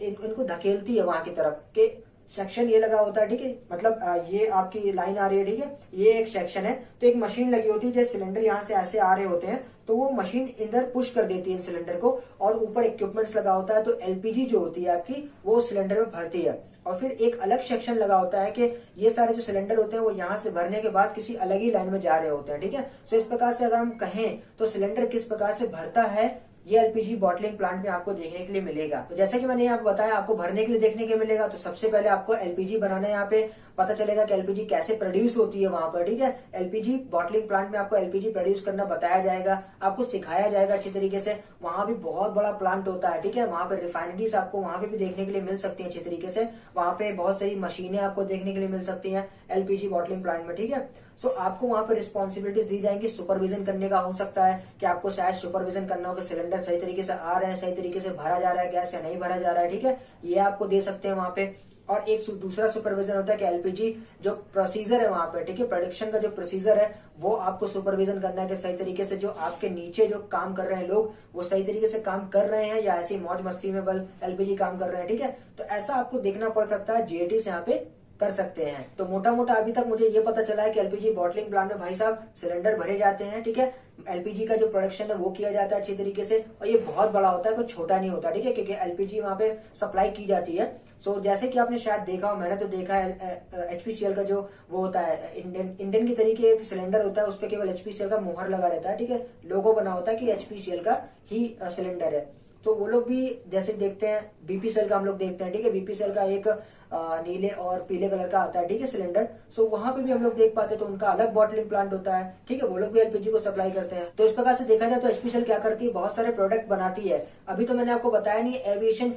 इनको धकेलती है वहां की तरफ के सेक्शन ये लगा होता है, ठीक है। मतलब ये आपकी लाइन आ रही है, ठीक है, ये एक सेक्शन है, तो एक मशीन लगी होती है, जैसे सिलेंडर यहाँ से ऐसे आ रहे होते हैं तो वो मशीन इधर पुश कर देती है सिलेंडर को, और ऊपर इक्विपमेंट्स लगा होता है, तो एलपीजी जो होती है आपकी वो सिलेंडर में भरती है। और फिर एक अलग सेक्शन लगा होता है कि ये सारे जो सिलेंडर होते हैं वो यहाँ से भरने के बाद किसी अलग ही लाइन में जा रहे होते हैं, ठीक है। सो इस प्रकार से अगर हम कहें तो सिलेंडर किस प्रकार से भरता है ये एलपीजी बॉटलिंग प्लांट में आपको देखने के लिए मिलेगा। तो जैसे कि मैंने यहाँ बताया आपको भरने के लिए देखने के मिलेगा, तो सबसे पहले आपको एलपीजी बनाना यहाँ पे पता चलेगा कि एलपीजी कैसे प्रोड्यूस होती है वहां पर, ठीक है। एलपीजी बॉटलिंग प्लांट में आपको एलपीजी प्रोड्यूस करना बताया जाएगा, आपको सिखाया जाएगा अच्छी तरीके से। वहां भी बहुत बड़ा प्लांट होता है, ठीक है, वहां पर रिफाइनरीज आपको वहां पे भी देखने के लिए मिल सकती है अच्छी तरीके से। वहां पे बहुत सारी मशीनें आपको देखने के लिए मिल सकती है एलपीजी बॉटलिंग प्लांट में, ठीक है। सो आपको वहां पर रिस्पॉन्सिबिलिटीज दी जाएंगी, सुपरविजन करने का हो सकता है कि आपको शायद सुपरविजन करना हो कि सिलेंडर सही तरीके से आ रहे हैं, सही तरीके से भरा जा रहा है गैस या नहीं भरा जा रहा है, ठीक है, ये आपको दे सकते हैं वहां पे। और एक दूसरा सुपरविजन होता है कि एलपीजी जो प्रोसीजर है वहां पर, ठीक है, प्रोडक्शन का जो प्रोसीजर है वो आपको सुपरविजन करना है कि सही तरीके से जो आपके नीचे जो काम कर रहे हैं लोग वो सही तरीके से काम कर रहे हैं या ऐसी मौज मस्ती में बल एलपीजी काम कर रहे हैं, ठीक है। तो ऐसा आपको देखना पड़ सकता है, जीएटी से यहाँ पे कर सकते हैं। तो मोटा मोटा अभी तक मुझे ये पता चला है कि एलपीजी बॉटलिंग प्लांट में भाई साहब सिलेंडर भरे जाते हैं, ठीक है, एलपीजी का जो प्रोडक्शन है वो किया जाता है अच्छी तरीके से, और ये बहुत बड़ा होता है, कुछ छोटा नहीं होता, ठीक है, क्योंकि एलपीजी वहां पे सप्लाई की जाती है। सो जैसे कि आपने शायद देखा हो, मैंने तो देखा है एचपीसीएल का जो वो होता है इंडियन की तरीके एक सिलेंडर होता है, उस पर केवल एचपीसीएल का मुहर लगा रहता है, ठीक है, लोगो बना होता है कि एचपीसीएल का ही सिलेंडर है। तो वो लोग भी जैसे देखते हैं बीपीसीएल का हम लोग देखते हैं, ठीक है, बीपीसीएल का एक नीले और पीले कलर का आता है, ठीक है, सिलेंडर। सो वहां पे भी हम लोग देख पाते हैं, तो उनका अलग बॉटलिंग प्लांट होता है, ठीक है, वो लोग भी एलपीजी को सप्लाई करते हैं। तो इस प्रकार से देखा जाए तो एचपीसीएल क्या करती है, बहुत सारे प्रोडक्ट बनाती है। अभी तो मैंने आपको बताया नहीं, एविएशन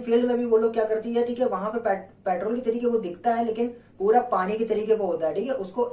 फील्ड में भी वो लोग क्या करती है, ठीक है, वहां पे पेट्रोल की तरीके वो दिखता है लेकिन पूरा पानी की तरीके वो होता है, ठीक है, उसको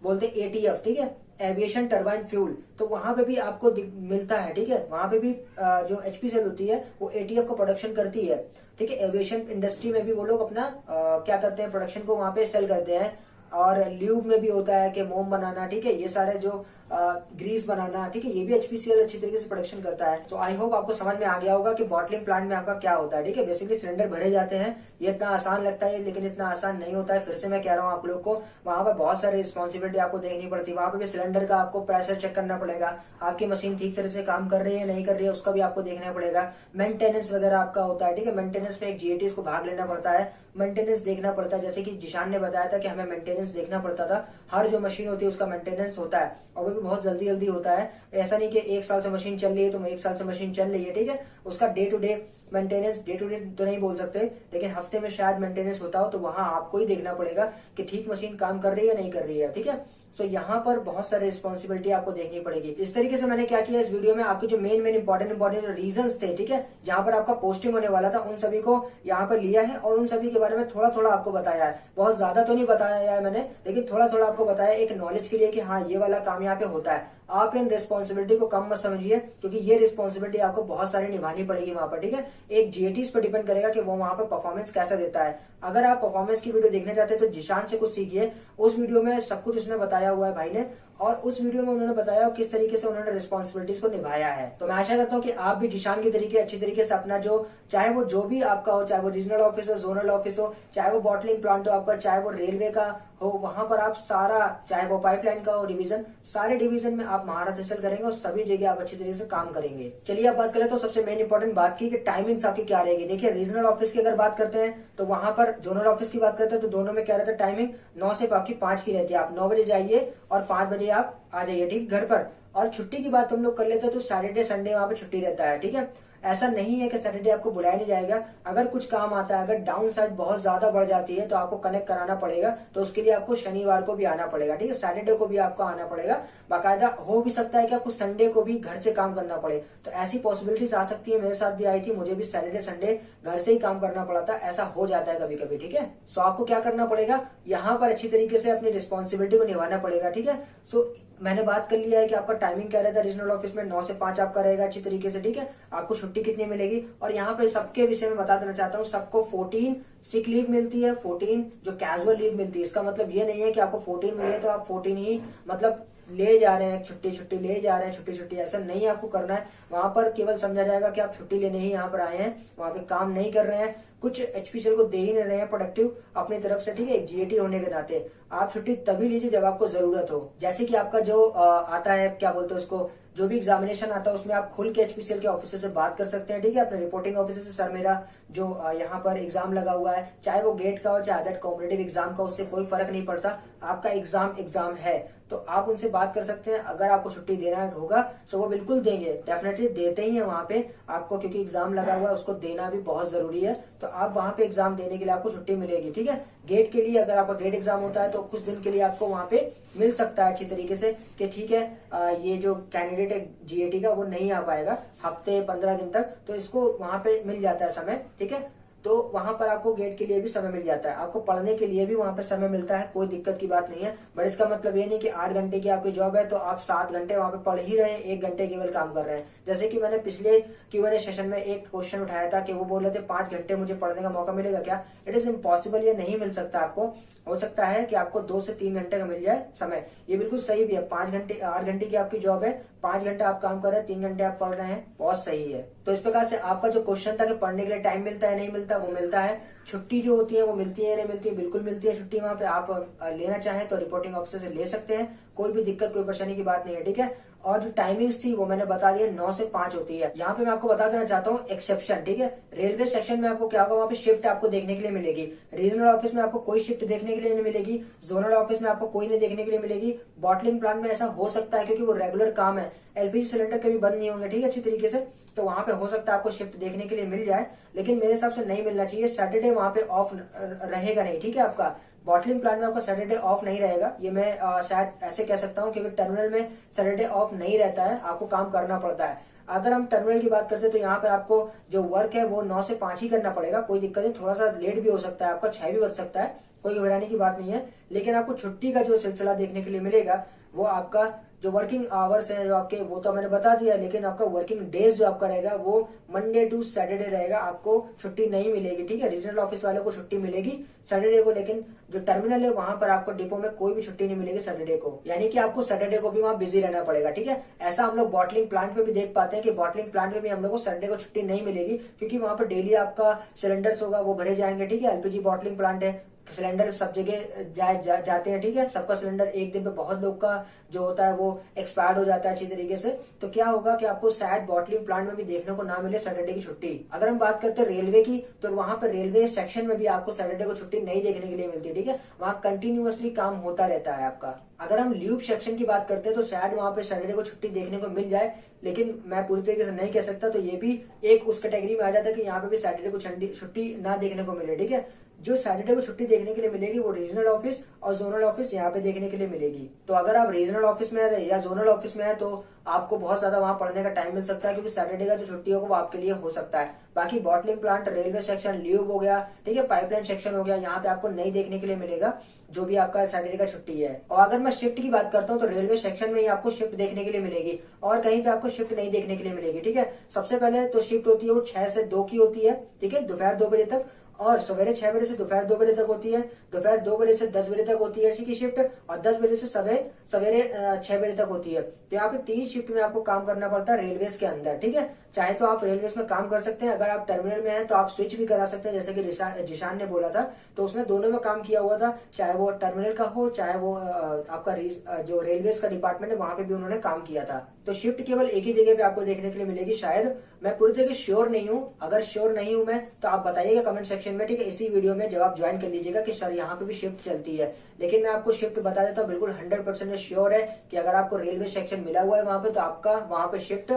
बोलते हैं एटीएफ, ठीक है, एविएशन टर्बाइन फ्यूल। तो वहां पे भी आपको मिलता है, ठीक है, वहां पे भी जो एचपीसीएल होती है वो एटीएफ का प्रोडक्शन करती है, ठीक है। एविएशन इंडस्ट्री में भी वो लोग अपना क्या करते हैं, प्रोडक्शन को वहां पे सेल करते हैं। और ल्यूब में भी होता है कि मोम बनाना, ठीक है, ये सारे जो ग्रीस बनाना, ठीक है, ये भी एचपीसीएल अच्छी तरीके से प्रोडक्शन करता है। तो आई होप आपको समझ में आ गया होगा कि बॉटलिंग प्लांट में आपका क्या होता है, ठीक है। बेसिकली सिलेंडर भरे जाते हैं, ये इतना आसान लगता है लेकिन इतना आसान नहीं होता है। फिर से मैं कह रहा हूँ आप लोग को, वहां पर बहुत सारी रिस्पॉन्सिबिलिटी आपको देखनी पड़ती है। वहां पर भी सिलेंडर का आपको प्रेशर चेक करना पड़ेगा, आपकी मशीन ठीक तरह से काम कर रही है नहीं कर रही है उसका भी आपको देखना पड़ेगा। मेंटेनेंस वगैरह आपका होता है, ठीक है, मेंटेनेंस में एक जीएटी को भाग लेना पड़ता है, मेंटेनेंस देखना पड़ता है। जैसे कि जिशान ने बताया था कि हमें मेंटेनेंस देखना पड़ता था, हर जो मशीन होती है उसका मेंटेनेंस होता है, और वो भी बहुत जल्दी जल्दी होता है। ऐसा नहीं कि एक साल से मशीन चल रही है तो एक साल से मशीन चल रही है, ठीक है, उसका day to day maintenance, day to day तो नहीं बोल सकते लेकिन हफ्ते में शायद मेंटेनेंस होता हो, तो वहां आपको ही देखना पड़ेगा कि ठीक मशीन काम कर रही है नहीं कर रही है, ठीक है। सो यहाँ पर बहुत सारी रिस्पॉन्सिबिलिटी आपको देखनी पड़ेगी। इस तरीके से मैंने क्या किया इस वीडियो में, आपके जो मेन इंपॉर्टेंट जो रीजंस थे, ठीक है, जहां पर आपका पोस्टिंग होने वाला था, उन सभी को यहाँ पर लिया है और उन सभी के बारे में थोड़ा थोड़ा आपको बताया है। बहुत ज्यादा तो नहीं बताया है मैंने, लेकिन थोड़ा थोड़ा आपको बताया एक नॉलेज के लिए कि हाँ ये वाला काम यहाँ पे होता है। आप इन रिस्पॉन्सिबिलिटी को कम मत समझिए, क्योंकि ये रिस्पॉन्सिबिलिटी आपको बहुत सारी निभानी पड़ेगी वहां पर, ठीक है। एक जीएटीज पर डिपेंड करेगा कि वो वहां पर परफॉर्मेंस कैसा देता है। अगर आप परफॉर्मेंस की वीडियो देखने जाते हैं तो जिशान से कुछ सीखिए, उस वीडियो में सब कुछ उसने बताया हुआ है भाई ने, और उस वीडियो में उन्होंने बताया किस तरीके से उन्होंने रिस्पॉन्सिबिलिटीज को निभाया है। तो मैं आशा करता हूँ कि आप भी जिशान के तरीके अच्छी तरीके से अपना जो चाहे वो जो भी आपका हो, चाहे वो रीजनल ऑफिस हो, जोनल ऑफिस हो, चाहे वो बॉटलिंग प्लांट हो आपका, चाहे वो रेलवे का हो, वहां पर आप सारा, चाहे वो पाइपलाइन का हो डिवीजन, सारे डिवीजन में आप महारत हासिल करेंगे और सभी जगह आप अच्छी तरीके से काम करेंगे। चलिए आप बात करें तो सबसे मेन इंपॉर्टेंट बात की कि टाइमिंग्स आपकी क्या रहेगी। देखिए रीजनल ऑफिस की अगर बात करते हैं तो वहां पर, जोनल ऑफिस की बात करते हैं तो दोनों में क्या रहता है, टाइमिंग 9 से आपकी 5 की रहती है। आप 9 बजे जाइए और 5 बजे आप आ जाइए, ठीक, घर पर। और छुट्टी की बात हम लोग कर लेते हैं तो सैटरडे संडे वहां पे छुट्टी रहता है, ठीक है। ऐसा नहीं है कि सैटरडे आपको बुलाया नहीं जाएगा। अगर कुछ काम आता है, अगर डाउन साइड बहुत ज्यादा बढ़ जाती है तो आपको कनेक्ट कराना पड़ेगा, तो उसके लिए आपको शनिवार को भी आना पड़ेगा, ठीक है, सैटरडे को भी आपको आना पड़ेगा। बाकायदा हो भी सकता है कि आपको संडे को भी घर से काम करना पड़े। तो ऐसी पॉसिबिलिटीज आ सकती है, मेरे साथ भी आई थी, मुझे भी सैटरडे संडे घर से ही काम करना पड़ा था, ऐसा हो जाता है कभी कभी, ठीक है। सो आपको क्या करना पड़ेगा, यहाँ पर अच्छी तरीके से अपनी रिस्पॉन्सिबिलिटी को निभाना पड़ेगा, ठीक है। सो मैंने बात कर लिया है कि आपका टाइमिंग क्या रहता है रीजनल ऑफिस में, 9 से 5 आपका रहेगा अच्छी तरीके से, ठीक है। आपको छुट्टी कितनी मिलेगी, और यहाँ पे सबके विषय में बता देना चाहता हूँ, सबको 14 सिक लीव मिलती है, 14 जो कैजुअल लीव मिलती है। इसका मतलब ये नहीं है कि आपको 14 मिली है तो आप 14 ही मतलब ले जा रहे हैं, छुट्टी ले जा रहे हैं, छुट्टी, ऐसा नहीं आपको करना है। वहां पर केवल समझा जाएगा कि आप छुट्टी लेने ही यहाँ पर आए हैं, वहां पे काम नहीं कर रहे हैं, कुछ एचपीसीएल को दे ही नहीं रहे हैं प्रोडक्टिव अपनी तरफ से, ठीक है। जीएटी होने के नाते आप छुट्टी तभी लीजिए जब आपको जरूरत हो। जैसे कि आपका जो आता है, क्या बोलते हैं उसको, जो भी एग्जामिनेशन आता है उसमें आप खुल के एचपीसीएल के ऑफिसर से बात कर सकते हैं, ठीक है, अपने रिपोर्टिंग ऑफिसर से। सर मेरा जो यहाँ पर एग्जाम लगा हुआ है, चाहे वो गेट का हो चाहे अदर कॉम्पिटेटिव एग्जाम का, उससे कोई फर्क नहीं पड़ता, आपका एग्जाम है, तो आप उनसे बात कर सकते हैं। अगर आपको छुट्टी देना होगा तो वो बिल्कुल देंगे, डेफिनेटली देते ही है वहां पे आपको, क्योंकि एग्जाम लगा हुआ है, उसको देना भी बहुत जरूरी है। तो आप वहां पे एग्जाम देने के लिए आपको छुट्टी मिलेगी, ठीक है। गेट के लिए अगर आपका गेट एग्जाम होता है तो कुछ दिन के लिए आपको वहां पे मिल सकता है अच्छी तरीके से कि ठीक है ये जो कैंडिडेट है जीएटी का वो नहीं आ पाएगा हफ्ते 15 दिन तक, तो इसको वहां पे मिल जाता है समय, ठीक है। तो वहां पर आपको गेट के लिए भी समय मिल जाता है, आपको पढ़ने के लिए भी वहां पर समय मिलता है, कोई दिक्कत की बात नहीं है। बट इसका मतलब ये नहीं कि 8 घंटे की आपकी जॉब है तो आप 7 घंटे वहां पे पढ़ ही रहे हैं, 1 घंटे केवल काम कर रहे हैं। जैसे कि मैंने पिछले Q&A सेशन में एक क्वेश्चन उठाया था कि वो बोल रहे थे 5 घंटे मुझे पढ़ने का मौका मिलेगा क्या। इट इज इम्पॉसिबल, ये नहीं मिल सकता आपको। हो सकता है कि आपको 2 से 3 घंटे का मिल जाए समय, ये बिल्कुल सही भी है। 5 घंटे 8 घंटे की आपकी जॉब है, 5 घंटे आप काम कर रहे हैं, 3 घंटे आप पढ़ रहे हैं, बहुत सही है। तो इस प्रकार से आपका जो क्वेश्चन था कि पढ़ने के लिए टाइम मिलता है नहीं मिलता, वो मिलता है। छुट्टी जो होती है वो मिलती है नहीं मिलती है, बिल्कुल मिलती है छुट्टी। वहां पे आप लेना चाहें तो रिपोर्टिंग ऑफिसर से ले सकते हैं, कोई भी दिक्कत कोई परेशानी की बात नहीं है, ठीक है। और जो टाइमिंग्स थी वो मैंने बता दिया, 9 से 5 होती है। यहाँ पे मैं आपको बता देना चाहता हूँ एक्सेप्शन, ठीक है। रेलवे सेक्शन में आपको क्या होगा, वहाँ पे शिफ्ट आपको देखने के लिए मिलेगी। रीजनल ऑफिस में आपको कोई शिफ्ट देखने के लिए नहीं मिलेगी, जोनल ऑफिस में आपको कोई नहीं देखने के लिए मिलेगी। बॉटलिंग प्लांट में ऐसा हो सकता है क्योंकि वो रेगुलर काम है, एलपीजी सिलेंडर कभी बंद नहीं होंगे, ठीक है, अच्छी तरीके से। तो वहां पे हो सकता है आपको शिफ्ट देखने के लिए मिल जाए, लेकिन मेरे हिसाब से नहीं मिलना चाहिए। सैटरडे वहां पे ऑफ रहेगा नहीं, ठीक है। आपका बॉटलिंग प्लांट में आपका सैटरडे ऑफ नहीं रहेगा, ये मैं शायद ऐसे कह सकता हूँ, क्योंकि टर्मिनल में सैटरडे ऑफ नहीं रहता है, आपको काम करना पड़ता है। अगर हम टर्मिनल की बात करते हैं तो यहाँ पे आपको जो वर्क है वो 9 से 5 ही करना पड़ेगा, कोई दिक्कत नहीं। थोड़ा सा लेट भी हो सकता है, आपका 6 भी बज सकता है, कोई घबराने की बात नहीं है। लेकिन आपको छुट्टी का जो सिलसिला देखने के लिए मिलेगा वो आपका जो वर्किंग आवर्स है जो आपके, वो तो मैंने बता दिया, लेकिन आपका वर्किंग डेज जो आपका रहेगा वो मंडे टू सैटरडे रहेगा, आपको छुट्टी नहीं मिलेगी, ठीक है। रीजनल ऑफिस वाले को छुट्टी मिलेगी सैटरडे को, लेकिन जो टर्मिनल है वहां पर आपको डिपो में कोई भी छुट्टी नहीं मिलेगी सैटरडे को, यानी कि आपको सैटरडे को भी वहां बिजी रहना पड़ेगा, ठीक है। ऐसा हम लोग बॉटलिंग प्लांट में भी देख पाते हैं कि बॉटलिंग प्लांट में भी हम लोग को सैटरडे को छुट्टी नहीं मिलेगी, क्योंकि वहां पर डेली आपका सिलेंडर्स होगा वो भरे जाएंगे, ठीक है। एलपीजी बॉटलिंग प्लांट है, सिलेंडर सब जगह जाते हैं, ठीक है। सबका सिलेंडर एक दिन पे बहुत लोग का जो होता है वो एक्सपायर्ड हो जाता है अच्छी तरीके से। तो क्या होगा कि आपको शायद बॉटलिंग प्लांट में भी देखने को ना मिले सैटरडे की छुट्टी। अगर हम बात करते हैं रेलवे की, तो वहां पर रेलवे सेक्शन में भी आपको सैटरडे को छुट्टी नहीं देखने के लिए मिलती है, ठीक है। वहां कंटिन्यूअसली काम होता रहता है आपका। अगर हम ल्यूब सेक्शन की बात करते हैं तो शायद वहां पे सैटरडे को छुट्टी देखने को मिल जाए, लेकिन मैं पूरी तरीके से नहीं कह सकता। तो ये भी एक उस कैटेगरी में आ जाता है कि यहाँ पे भी सैटरडे को छुट्टी ना देखने को मिले, ठीक है। जो सैटरडे को छुट्टी देखने के लिए मिलेगी वो रीजनल ऑफिस और जोनल ऑफिस यहाँ पे देखने के लिए मिलेगी। तो अगर आप रीजनल ऑफिस में है या जोनल ऑफिस में है तो आपको बहुत ज्यादा वहां पढ़ने का टाइम मिल सकता है, क्योंकि सैटरडे का जो छुट्टी होगा वो आपके लिए हो सकता है। बाकी bottling plant, railway section, lube हो गया, ठीक है, पाइपलाइन सेक्शन हो गया, यहाँ पे आपको नहीं देखने के लिए मिलेगा जो भी आपका सैटरडे का छुट्टी है। और अगर मैं शिफ्ट की बात करता हूँ तो रेलवे सेक्शन में ही आपको शिफ्ट देखने के लिए मिलेगी और कहीं पे आपको शिफ्ट नहीं देखने के लिए मिलेगी, ठीक है। सबसे पहले तो शिफ्ट होती है वो 6 से 2 की होती है, ठीक है, दोपहर 2 बजे तक, और सवेरे 6 बजे से दोपहर 2 बजे तक होती है, दोपहर 2 बजे से 10 बजे तक होती है की शिफ्ट, और 10 बजे से सवेरे 6 बजे तक होती है। तो यहाँ पे 3 शिफ्ट में आपको काम करना पड़ता है रेलवेज के अंदर, ठीक है। चाहे तो आप रेलवेज में काम कर सकते हैं, अगर आप टर्मिनल में हैं तो आप स्विच भी करा सकते हैं, जैसे कि जिशान ने बोला था, तो उसने दोनों में काम किया हुआ था, चाहे वो टर्मिनल का हो चाहे वो आपका जो रेलवेज का डिपार्टमेंट है वहां पे भी उन्होंने काम किया था। तो शिफ्ट केवल एक ही जगह पे आपको देखने के लिए मिलेगी शायद, मैं पूरी तरीके श्योर नहीं हूँ। अगर श्योर नहीं हूँ मैं तो आप बताइएगा कमेंट सेक्शन में, ठीक है। इसी वीडियो में जब आप ज्वाइन कर लीजिएगा कि सर यहाँ पे भी शिफ्ट चलती है, लेकिन मैं आपको शिफ्ट बता देता हूँ, बिल्कुल 100% श्योर है कि अगर आपको रेलवे सेक्शन मिला हुआ है वहां पे तो आपका वहां पे शिफ्ट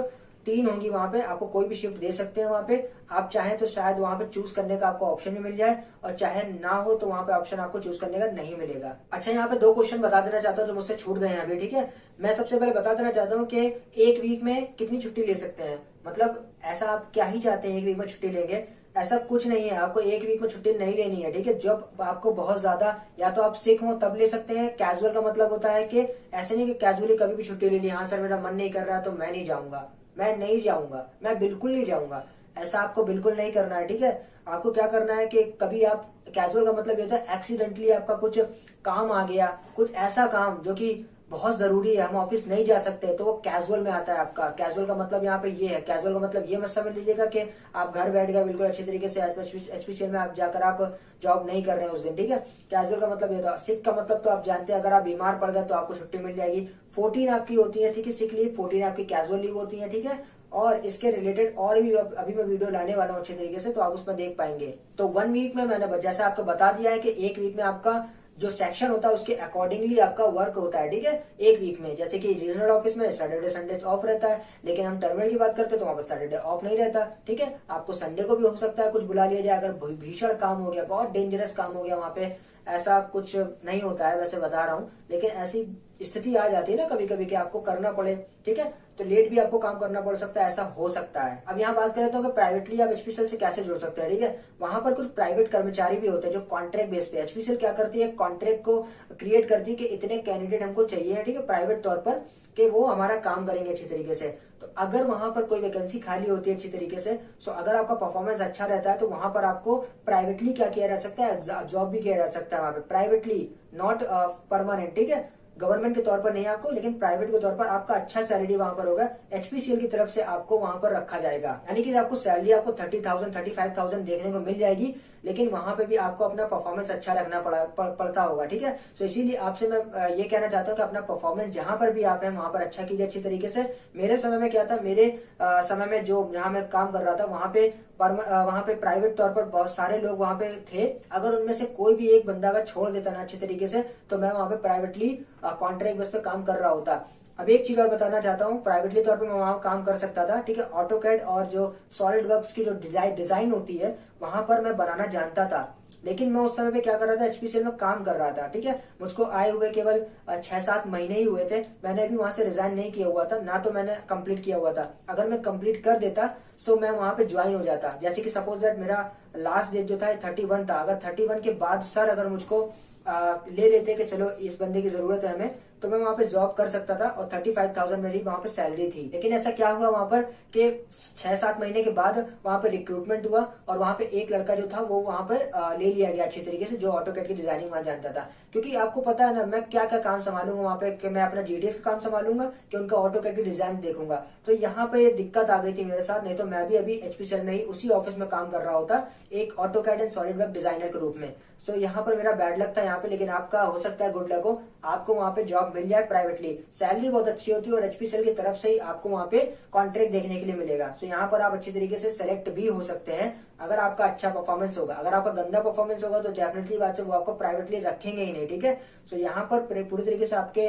3 होंगी वहां पे, आपको कोई भी शिफ्ट दे सकते हैं वहां पे। आप चाहें तो शायद वहां पे चूज करने का आपको ऑप्शन भी मिल जाए, और चाहे ना हो तो वहां पे ऑप्शन आपको चूज करने का नहीं मिलेगा। अच्छा, यहाँ पे 2 क्वेश्चन बता देना चाहता हूँ जो मुझसे छूट गए हैं अभी, ठीक है। मैं सबसे पहले बता देना चाहता हूँ कि एक वीक में कितनी छुट्टी ले सकते हैं, मतलब ऐसा आप क्या ही चाहते हैं एक वीक में छुट्टी लेंगे, ऐसा कुछ नहीं है। आपको एक वीक में छुट्टी नहीं लेनी है, ठीक है। जब आपको बहुत ज्यादा, या तो आप सिक हो तब ले सकते हैं। कैजुअल का मतलब होता है कि ऐसे नहीं कि कैजुअली कभी भी छुट्टी ले ली, हाँ सर मेरा मन नहीं कर रहा तो मैं नहीं जाऊंगा, मैं नहीं जाऊंगा, मैं बिल्कुल नहीं जाऊंगा, ऐसा आपको बिल्कुल नहीं करना है, ठीक है। आपको क्या करना है कि कभी आप, कैजुअल का मतलब ये होता है एक्सीडेंटली आपका कुछ काम आ गया, कुछ ऐसा काम जो कि बहुत जरूरी है, हम ऑफिस नहीं जा सकते, तो वो कैजुअल में आता है आपका। कैजुअल का मतलब यहाँ पे ये है, कैजुअल का मतलब ये मत समझ लीजिएगा कि आप घर बैठ गए बिल्कुल अच्छी तरीके से, एचपीसीएल में आप जाकर आप जॉब नहीं कर रहे हैं उस दिन, ठीक है। कैजुअल का मतलब ये था। सिक का मतलब तो आप जानते हैं, अगर आप बीमार पड़ गए तो आपको छुट्टी मिल जाएगी। 14 आपकी होती है, ठीक है, सिक लीव। 14 आपकी कैजुअल लीव होती है, ठीक है। और इसके रिलेटेड और भी अभी मैं वीडियो लाने वाला हूँ अच्छे तरीके से, तो आप उसमें देख पाएंगे। तो 1 वीक में मैंने जैसे आपको बता दिया है कि एक वीक में आपका जो सेक्शन होता है उसके अकॉर्डिंगली आपका वर्क होता है, ठीक है। एक वीक में जैसे कि रीजनल ऑफिस में सैटरडे संडे ऑफ रहता है, लेकिन हम टर्मिनल की बात करते हैं तो वहां पर सैटरडे ऑफ नहीं रहता, ठीक है। आपको संडे को भी हो सकता है कुछ बुला लिया जाए, अगर भीषण काम हो गया, बहुत डेंजरस काम हो गया वहां पे, ऐसा कुछ नहीं होता है वैसे बता रहा हूँ, लेकिन ऐसी स्थिति आ जाती है ना कभी कभी कि आपको करना पड़े, ठीक है। तो लेट भी आपको काम करना पड़ सकता है, ऐसा हो सकता है। अब यहाँ बात करें तो कि प्राइवेटली आप एचपीसीएल से कैसे जुड़ सकते हैं, ठीक है। वहां पर कुछ प्राइवेट कर्मचारी भी होते हैं जो कॉन्ट्रैक्ट बेस पे, एचपीसीएल क्या करती है, कॉन्ट्रैक्ट को क्रिएट करती है कि इतने कैंडिडेट हमको चाहिए, ठीक है, प्राइवेट तौर पर, कि वो हमारा काम करेंगे अच्छी तरीके से। तो अगर वहां पर कोई वैकेंसी खाली होती है अच्छी तरीके से, सो अगर आपका परफॉर्मेंस अच्छा रहता है तो वहां पर आपको प्राइवेटली क्या किया जा सकता है, जॉब भी किया जा सकता है वहां पे प्राइवेटली, नॉट परमानेंट, ठीक है। गवर्नमेंट के तौर पर नहीं आपको, लेकिन प्राइवेट के तौर पर आपका अच्छा सैलरी वहां पर होगा, एचपीसीएल की तरफ से आपको वहां पर रखा जाएगा। यानी कि आपको सैलरी आपको 30,000 35,000 देखने को मिल जाएगी, लेकिन वहां पे भी आपको अपना परफॉर्मेंस अच्छा रखना पड़ता होगा, ठीक है। तो इसीलिए आपसे मैं ये कहना चाहता हूँ कि अपना परफॉर्मेंस जहां पर भी आप हैं वहां पर अच्छा कीजिए अच्छी तरीके से। मेरे समय में क्या था, मेरे समय में जो जहां मैं काम कर रहा था वहां पे प्राइवेट तौर पर बहुत सारे लोग वहां पे थे। अगर उनमें से कोई भी एक बंदा अगर छोड़ देता ना अच्छे तरीके से, तो मैं वहां पे प्राइवेटली कॉन्ट्रैक्ट बेस पे काम कर रहा होता। अब एक चीज और बताना चाहता हूँ, प्राइवेटली तौर पे मैं वहां काम कर सकता था, ठीक है। ऑटोकैड और जो सॉलिड वर्क्स की जो डिजाइन होती है वहां पर मैं बनाना जानता था, लेकिन मैं उस समय पे क्या कर रहा था, एचपीसीएल में काम कर रहा था, ठीक है। मुझको आए हुए केवल 6-7 महीने ही हुए थे, मैंने अभी वहां से रिजाइन नहीं किया हुआ था, ना तो मैंने कंप्लीट किया हुआ था। अगर मैं कंप्लीट कर देता सो मैं वहां पे ज्वाइन हो जाता। जैसे कि सपोज दैट मेरा लास्ट डेट जो था 31 था, अगर 31 के बाद सर अगर मुझको ले लेते कि चलो इस बंदे की जरूरत है हमें, तो मैं वहां पे जॉब कर सकता था और 35,000 मेरी वहां पे सैलरी थी। लेकिन ऐसा क्या हुआ वहां पर कि 6-7 महीने के बाद वहां पे रिक्रूटमेंट हुआ, और वहां पे एक लड़का जो था वो वहां पे ले लिया गया अच्छी तरीके से, जो ऑटोकैड की डिजाइनिंग वहां जानता था। क्योंकि आपको पता है ना मैं क्या क्या काम संभालूंगा वहां पे, कि मैं अपना जीडीएस का काम संभालूंगा कि उनका ऑटोकैड की डिजाइन देखूंगा। तो यहाँ पे ये दिक्कत आ गई थी मेरे साथ, नहीं तो मैं भी अभी एचपीसीएल में ही उसी ऑफिस में काम कर रहा होता, एक AutoCAD and solid work designer के रूप में। सो यहाँ पर मेरा बैड लक था यहाँ पे, लेकिन आपका हो सकता है गुड लक हो, आपको वहां पे जॉब मिल जाए प्राइवेटली। सैलरी बहुत अच्छी होती है और एचपीसीएल की तरफ से ही आपको वहां पे कॉन्ट्रैक्ट देखने के लिए मिलेगा। सो यहाँ पर आप अच्छी तरीके से सेलेक्ट भी हो सकते हैं अगर आपका अच्छा परफॉर्मेंस होगा। अगर आपका गंदा परफॉर्मेंस होगा तो डेफिनेटली बात से वो आपको प्राइवेटली रखेंगे ही नहीं, ठीक है। सो यहाँ पर पूरी तरीके से आपके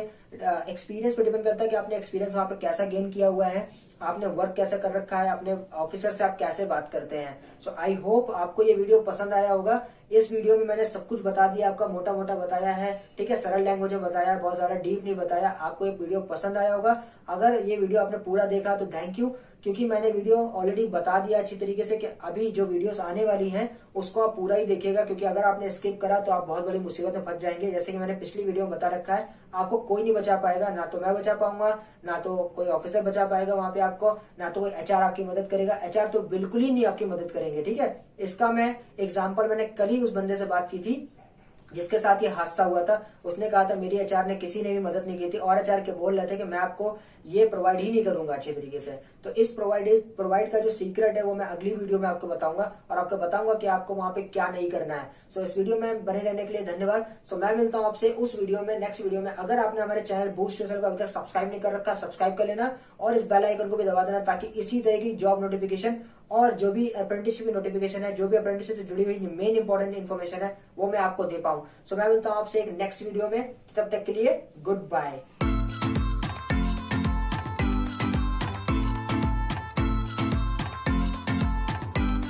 एक्सपीरियंस पे डिपेंड करता है कि आपने एक्सपीरियंस वहां पे कैसा गेन किया हुआ है, आपने वर्क कैसे कर रखा है, अपने ऑफिसर से आप कैसे बात करते हैं। सो आई होप आपको ये वीडियो पसंद आया होगा। इस वीडियो में मैंने सब कुछ बता दिया, आपका मोटा मोटा बताया है, ठीक है, सरल लैंग्वेज में बताया है, बहुत ज्यादा डीप नहीं बताया। आपको ये वीडियो पसंद आया होगा। अगर ये वीडियो आपने पूरा देखा तो थैंक यू, क्योंकि मैंने वीडियो ऑलरेडी बता दिया अच्छी तरीके से कि अभी जो वीडियोस आने वाली हैं उसको आप पूरा ही देखिएगा, क्योंकि अगर आपने स्किप करा तो आप बहुत बड़ी मुसीबत में फंस जाएंगे। जैसे कि मैंने पिछली वीडियो में बता रखा है, आपको कोई नहीं बचा पाएगा, ना तो मैं बचा पाऊंगा, ना तो कोई ऑफिसर बचा पाएगा वहां पे आपको, ना तो कोई एचआर आपकी मदद करेगा। एचआर तो बिल्कुल ही नहीं आपकी मदद करेंगे, ठीक है। इसका मैं एग्जाम्पल मैंने कल ही उस बंदे से बात की थी जिसके साथ ये हादसा हुआ था। उसने कहा था मेरी एचआर ने किसी ने भी मदद नहीं की थी, और एचआर के बोल रहे थे कि मैं आपको ये प्रोवाइड ही नहीं करूंगा अच्छे तरीके से। तो इस प्रोवाइड का जो सीक्रेट है वो मैं अगली वीडियो में आपको बताऊंगा, और आपको बताऊंगा कि आपको वहां पे क्या नहीं करना है। सो इस वीडियो में बने रहने के लिए धन्यवाद। सो मैं मिलता हूं आपसे उस वीडियो में, नेक्स्ट वीडियो में। अगर आपने हमारे चैनल बूस्ट योरसेल्फ को अभी तक सब्सक्राइब नहीं कर रखा, सब्सक्राइब कर लेना और इस बेल आइकन को भी दबा देना, ताकि इसी तरह की जॉब नोटिफिकेशन और जो भी अप्रेंटिसशिप की नोटिफिकेशन है, जो भी अप्रेंटिसशिप से जुड़ी हुई मेन इंपॉर्टेंट इन्फॉर्मेशन है, वो मैं आपको दे पाऊं। सो मैं मिलता हूं आपसे एक नेक्स्ट वीडियो में, तब तक के लिए गुड बाय।